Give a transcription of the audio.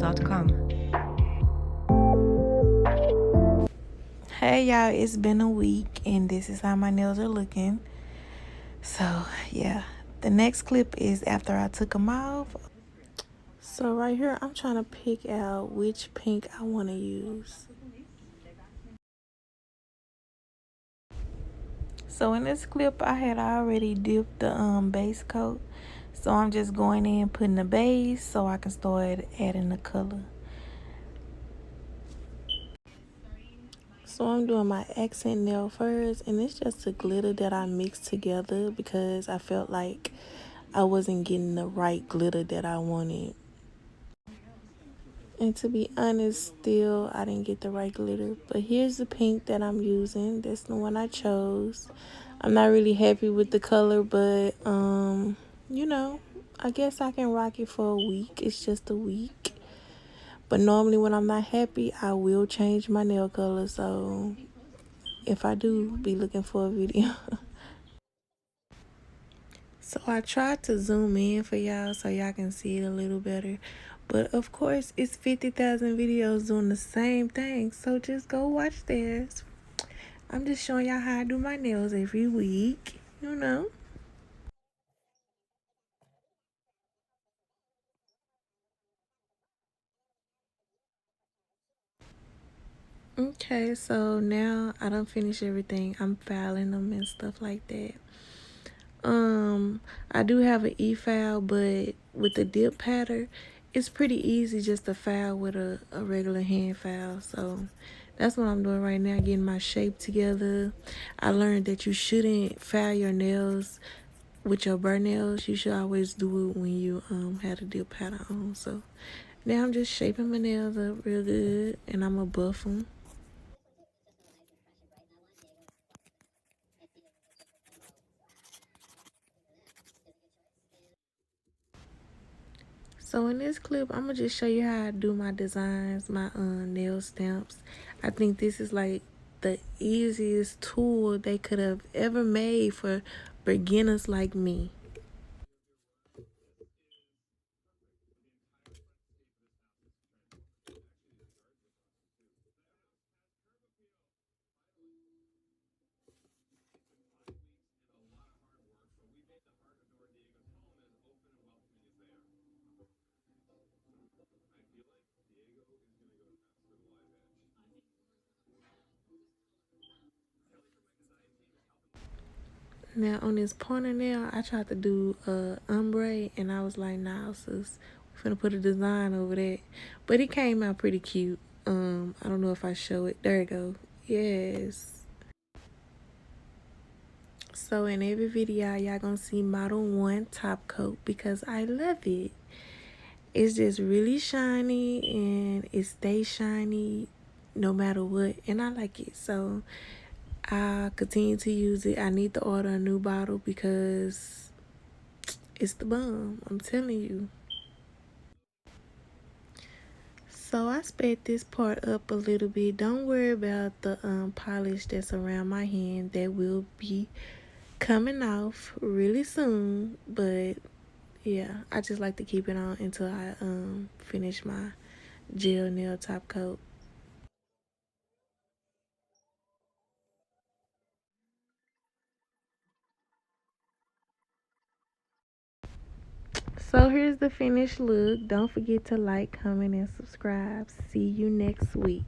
Untitled.com. Hey y'all, it's been a week and this is how my nails are looking. So yeah, the next clip is after I took them off. So right here, I'm trying to pick out which pink I want to use. So in this clip, I had already dipped the base coat. So I'm just going in, putting the base so I can start adding the color. So I'm doing my accent nail first, and it's just a glitter that I mixed together because I felt like I wasn't getting the right glitter that I wanted. And to be honest, still I didn't get the right glitter. But here's the pink that I'm using. That's the one I chose. I'm not really happy with the color, but you know, I guess I can rock it for a week. It's just a week. But normally when I'm not happy, I will change my nail color. So if I do, be looking for a video. So I tried to zoom in for y'all so y'all can see it a little better. But of course, it's 50,000 videos doing the same thing. So just go watch theirs. I'm just showing y'all how I do my nails every week, you know. Okay, so now I done finished everything. I'm filing them and stuff like that. I do have an e-file, but with the dip pattern, it's pretty easy just to file with a regular hand file. So that's what I'm doing right now, getting my shape together. I learned that you shouldn't file your nails with your burr nails. You should always do it when you have the dip pattern on. So now I'm just shaping my nails up real good, and I'm gonna buff them. So in this clip, I'm gonna just show you how I do my designs, my nail stamps. I think this is like the easiest tool they could have ever made for beginners like me. Now on this pointer nail, I tried to do ombre, and I was like, nah, sis, we're finna put a design over that. But it came out pretty cute. I don't know if I show it. There you go. Yes. So in every video, y'all gonna see model 1 top coat because I love it. It's just really shiny and it stays shiny no matter what, and I like it. So I continue to use it. I need to order a new bottle because it's the bomb, I'm telling you. So I sped this part up a little bit. Don't worry about the polish that's around my hand. That will be coming off really soon. But yeah, I just like to keep it on until I finish my gel nail top coat. So here's the finished look. Don't forget to like, comment, and subscribe. See you next week.